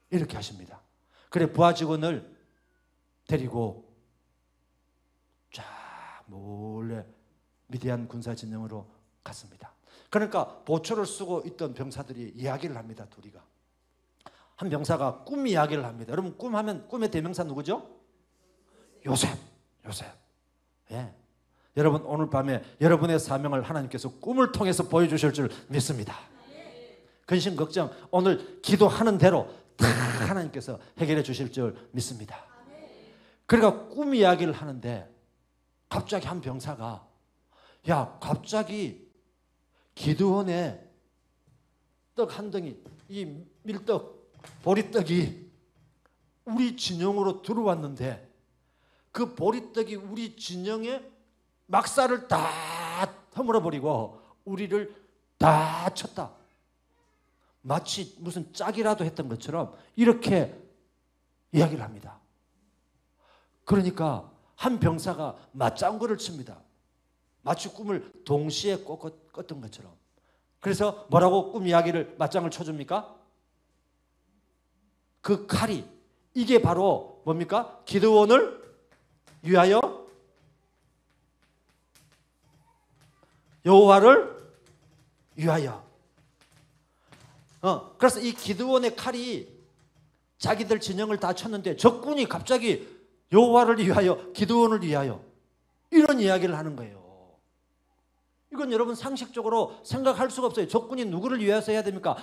이렇게 하십니다. 그래 부하 직원을 데리고 쫙 몰래 미디안 군사 진영으로 갔습니다. 그러니까 보초를 쓰고 있던 병사들이 이야기를 합니다. 둘이가. 한 병사가 꿈 이야기를 합니다. 여러분 꿈하면 꿈의 대명사 누구죠? 요셉. 예. 여러분 오늘 밤에 여러분의 사명을 하나님께서 꿈을 통해서 보여주실 줄 믿습니다. 근심 걱정 오늘 기도하는 대로 다 하나님께서 해결해 주실 줄 믿습니다. 그러니까 꿈 이야기를 하는데 갑자기 한 병사가, 야 갑자기 기드온의 떡 한 덩이, 이 밀떡 보리떡이 우리 진영으로 들어왔는데 그 보리떡이 우리 진영에 막사를 다 허물어버리고 우리를 다 쳤다. 마치 무슨 짝이라도 했던 것처럼 이렇게 이야기를 합니다. 그러니까 한 병사가 맞장구를 칩니다. 마치 꿈을 동시에 꿨던 것처럼. 그래서 뭐라고 꿈 이야기를 맞장을 쳐줍니까? 그 칼이, 이게 바로 뭡니까? 기드온을 위하여, 여호와를 위하여. 그래서 이 기드온의 칼이 자기들 진영을 다 쳤는데 적군이 갑자기 여호와를 위하여, 기드온을 위하여 이런 이야기를 하는 거예요. 이건 여러분 상식적으로 생각할 수가 없어요. 적군이 누구를 위해서 해야 됩니까?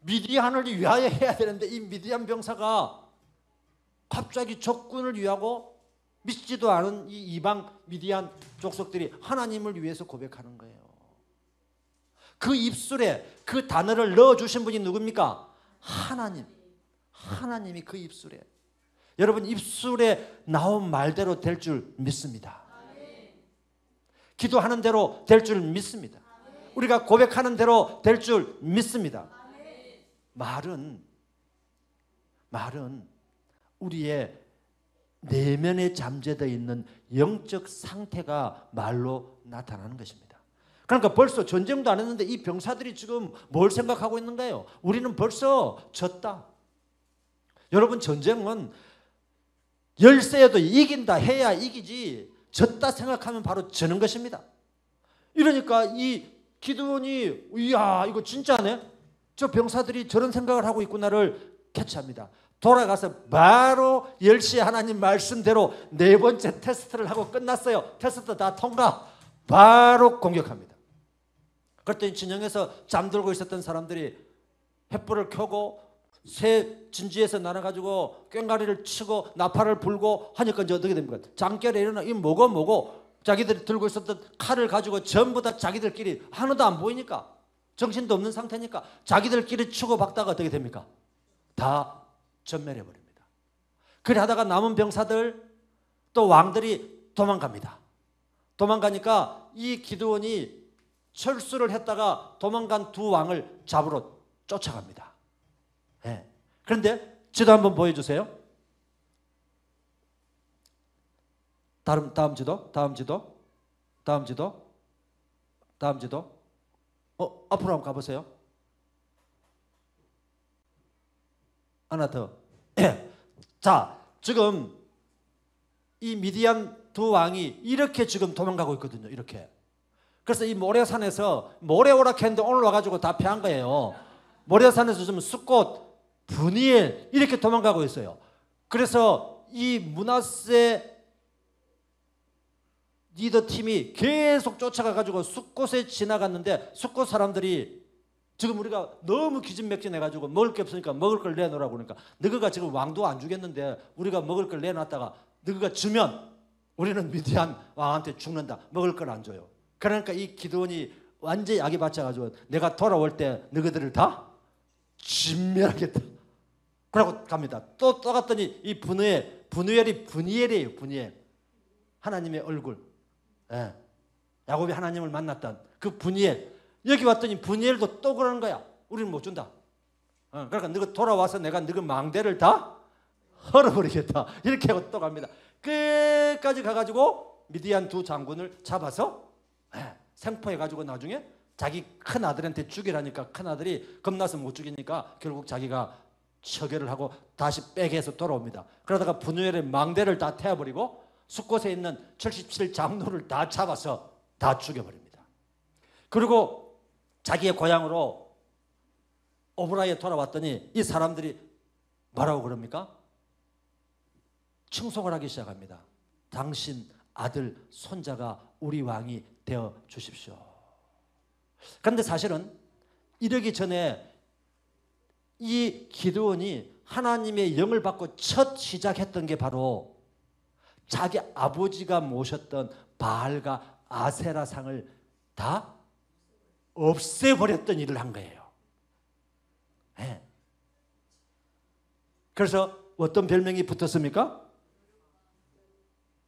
미디안을 위하여 해야 되는데 이 미디안 병사가 갑자기 적군을 위하고 믿지도 않은 이 이방 미디안 족속들이 하나님을 위해서 고백하는 거예요. 그 입술에 그 단어를 넣어주신 분이 누굽니까? 하나님. 하나님이 그 입술에, 여러분 입술에 나온 말대로 될 줄 믿습니다. 기도하는 대로 될 줄 믿습니다. 우리가 고백하는 대로 될 줄 믿습니다. 말은 우리의 내면에 잠재되어 있는 영적 상태가 말로 나타나는 것입니다. 그러니까 벌써 전쟁도 안 했는데 이 병사들이 지금 뭘 생각하고 있는가요? 우리는 벌써 졌다. 여러분 전쟁은 열세에도 이긴다 해야 이기지 졌다 생각하면 바로 지는 것입니다. 이러니까 이 기드온이 이야 이거 진짜네. 저 병사들이 저런 생각을 하고 있구나를 캐치합니다. 돌아가서 바로 10시에 하나님 말씀대로 네 번째 테스트를 하고 끝났어요. 테스트 다 통과. 바로 공격합니다. 그랬더니 진영에서 잠들고 있었던 사람들이 횃불을 켜고 새 진지에서 나눠가지고 꽹가리를 치고 나팔을 불고 하니까 이제 어떻게 됩니까? 장결에 일어나 이 뭐고 자기들이 들고 있었던 칼을 가지고 전부 다 자기들끼리 하나도 안 보이니까 정신도 없는 상태니까 자기들끼리 치고 박다가 어떻게 됩니까? 다 전멸해버립니다. 그래 하다가 남은 병사들 또 왕들이 도망갑니다. 도망가니까 이 기드온이 철수를 했다가 도망간 두 왕을 잡으러 쫓아갑니다. 네. 그런데 지도 한번 보여주세요. 다음 지도. 앞으로 한번 가보세요. 하나 더. 자, 지금 이 미디안 두 왕이 이렇게 지금 도망가고 있거든요. 이렇게. 그래서 이 모래산에서 모래 오락했는데 오늘 와가지고 다 패한 거예요. 모래산에서 지금 숫꽃, 분이엘 이렇게 도망가고 있어요. 그래서 이 므낫세 리더 팀이 계속 쫓아가가지고 숫곳에 지나갔는데 숫곳 사람들이 지금 우리가 너무 기진맥진해가지고 먹을 게 없으니까 먹을 걸 내놓으라고 그러니까 너희가 지금 왕도 안 주겠는데 우리가 먹을 걸 내놨다가 너희가 주면 우리는 미디안 왕한테 죽는다. 먹을 걸 안 줘요. 그러니까 이 기드온이 완전히 악에 받쳐가지고 내가 돌아올 때 너희들을 다 진멸하겠다. 그러고 갑니다. 또 갔더니 이 분이엘이에요. 분이엘. 하나님의 얼굴. 예. 야곱이 하나님을 만났던 그 분이엘. 여기 왔더니 분이엘도 또 그러는 거야. 우리는 못 준다. 그러니까 너가 돌아와서 내가 너희 망대를 다 헐어버리겠다. 이렇게 하고 또 갑니다. 끝까지 가가지고 미디안 두 장군을 잡아서 생포해가지고 나중에 자기 큰 아들한테 죽이라니까 큰 아들이 겁나서 못 죽이니까 결국 자기가 처결을 하고 다시 빼게 해서 돌아옵니다. 그러다가 분이엘의 망대를 다 태워버리고 숫곳에 있는 77 장로를 다 잡아서 다 죽여버립니다. 그리고 자기의 고향으로 오브라에 돌아왔더니 이 사람들이 뭐라고 그럽니까? 칭송을 하기 시작합니다. 당신 아들 손자가 우리 왕이 되어 주십시오. 그런데 사실은 이러기 전에 이 기드온이 하나님의 영을 받고 첫 시작했던 게 바로 자기 아버지가 모셨던 바알과 아세라상을 다 없애버렸던 일을 한 거예요. 네. 그래서 어떤 별명이 붙었습니까?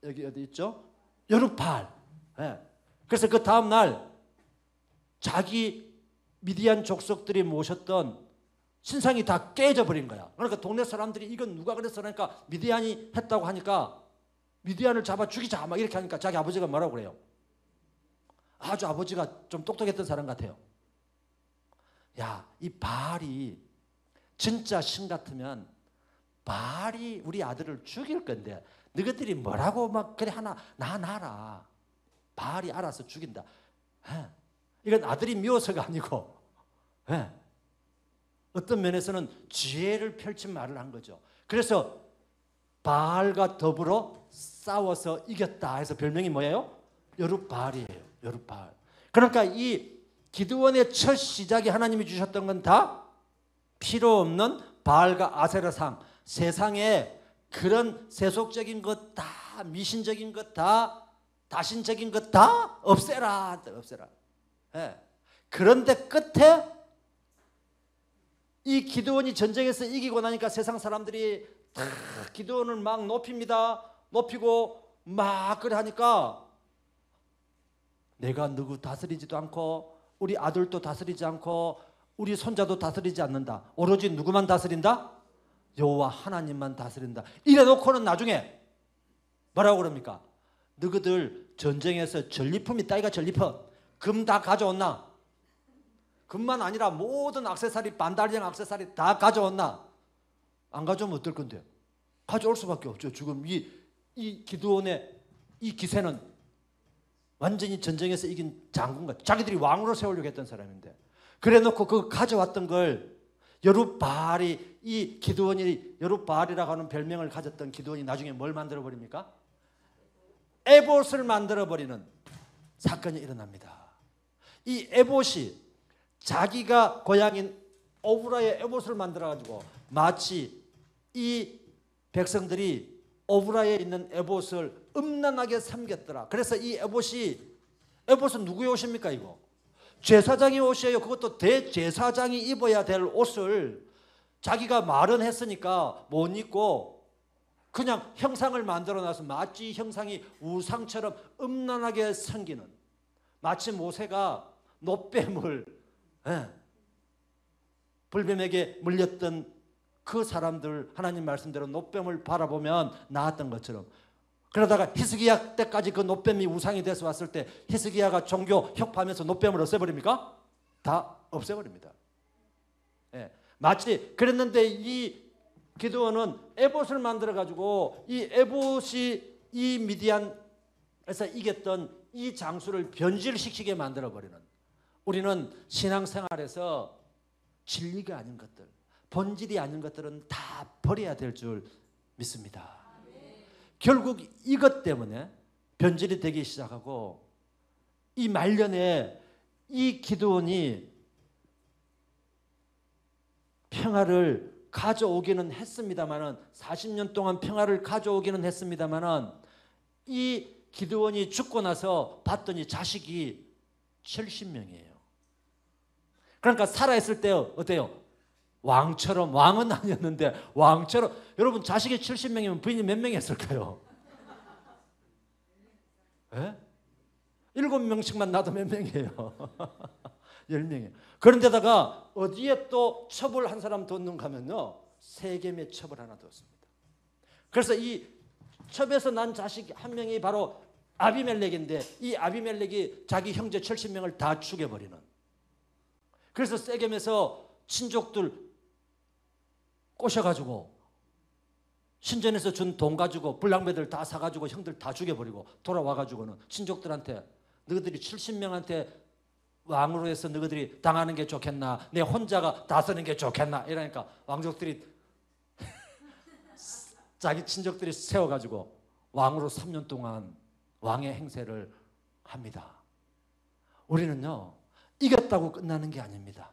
여기 어디 있죠? 여룹바알. 네. 그래서 그 다음날 자기 미디안 족속들이 모셨던 신상이 다 깨져버린 거야. 그러니까 동네 사람들이 이건 누가 그랬어? 그러니까 미디안이 했다고 하니까 미디안을 잡아 죽이자 막 이렇게 하니까 자기 아버지가 뭐라고 그래요? 아주 아버지가 좀 똑똑했던 사람 같아요. 야, 이 바알이 진짜 신 같으면 바알이 우리 아들을 죽일 건데 너희들이 뭐라고 막 그래 하나 나라. 바알이 알아서 죽인다. 이건 아들이 미워서가 아니고 어떤 면에서는 지혜를 펼친 말을 한 거죠. 그래서 바알과 더불어 싸워서 이겼다 해서 별명이 뭐예요? 여룹바알이에요. 여룹바알. 그러니까 이 기드온의 첫 시작이 하나님이 주셨던 건 다 필요 없는 바알과 아세라상, 세상에 그런 세속적인 것 다, 미신적인 것 다, 다신적인 것 다 없애라. 없애라. 네. 그런데 끝에 이 기드온이 전쟁에서 이기고 나니까 세상 사람들이 기드온을 막 높입니다. 높이고 막 그래 하니까 내가 누구 다스리지도 않고 우리 아들도 다스리지 않고 우리 손자도 다스리지 않는다. 오로지 누구만 다스린다? 여호와 하나님만 다스린다. 이래 놓고는 나중에 뭐라고 그럽니까? 너희들 전쟁에서 전리품 있다. 이가 전리품. 금 다 가져왔나? 금만 아니라 모든 액세서리, 반달형 액세서리 다 가져왔나? 안 가져오면 어떨 건데요? 가져올 수밖에 없죠. 지금 이 기드온의 이 기세는 완전히 전쟁에서 이긴 장군같. 자기들이 왕으로 세우려고 했던 사람인데 그래 놓고 그 가져왔던 걸 여룹바알이 이 기드온이 여룹바알이라고 하는 별명을 가졌던 기드온이 나중에 뭘 만들어 버립니까? 에봇을 만들어 버리는 사건이 일어납니다. 이 에봇이 자기가 고향인 오브라의 에봇을 만들어 가지고 마치 이 백성들이 오브라에 있는 에봇을 음란하게 섬겼더라. 그래서 이 에봇은 누구의 옷입니까 이거? 제사장의 옷이에요. 그것도 대제사장이 입어야 될 옷을 자기가 말은 했으니까 못 입고 그냥 형상을 만들어놔서 마치 형상이 우상처럼 음란하게 섬기는, 마치 모세가 놋뱀을 불뱀에게 물렸던 그 사람들, 하나님 말씀대로 놋뱀을 바라보면 나았던 것처럼, 그러다가 히스기야 때까지 그 놋뱀이 우상이 돼서 왔을 때 히스기야가 종교 혁파하면서 놋뱀을 없애버립니까? 다 없애버립니다. 마치 그랬는데 이 기드온은 에봇을 만들어 가지고 이 에봇이 이 미디안에서 이겼던 이 장수를 변질시키게 만들어 버리는, 우리는 신앙생활에서 진리가 아닌 것들, 본질이 아닌 것들은 다 버려야 될 줄 믿습니다. 결국 이것 때문에 변질이 되기 시작하고 이 말년에 이 기드온이 평화를 가져오기는 했습니다만은 40년 동안 평화를 가져오기는 했습니다만은 이 기드온이 죽고 나서 봤더니 자식이 70명이에요. 그러니까 살아있을 때 어때요? 왕처럼, 왕은 아니었는데 왕처럼. 여러분 자식이 70명이면 부인이 몇 명이었을까요? 예? 7명씩만 낳아도 몇 명이에요? 10명이에요. 그런데다가 어디에 또 첩을 한 사람 뒀는가 하면요, 세겜에 첩을 하나 뒀습니다. 그래서 이 첩에서 난 자식 한 명이 바로 아비멜렉인데 이 아비멜렉이 자기 형제 70명을 다 죽여버리는. 그래서 세겜에서 친족들 꼬셔가지고 신전에서 준 돈 가지고 불량배들 다 사가지고 형들 다 죽여버리고 돌아와가지고는 친족들한테 너희들이 70명한테 왕으로 해서 너희들이 당하는 게 좋겠나, 내 혼자가 다스리는 게 좋겠나 이러니까 왕족들이 자기 친족들이 세워가지고 왕으로 3년 동안 왕의 행세를 합니다. 우리는요, 이겼다고 끝나는 게 아닙니다.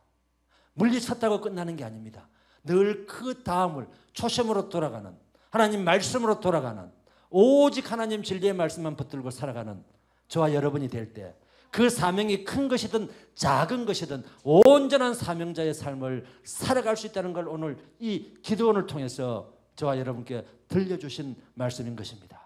물리쳤다고 끝나는 게 아닙니다. 늘 그 다음을 초심으로 돌아가는, 하나님 말씀으로 돌아가는, 오직 하나님 진리의 말씀만 붙들고 살아가는 저와 여러분이 될 때 그 사명이 큰 것이든 작은 것이든 온전한 사명자의 삶을 살아갈 수 있다는 걸 오늘 이 기도원을 통해서 저와 여러분께 들려주신 말씀인 것입니다.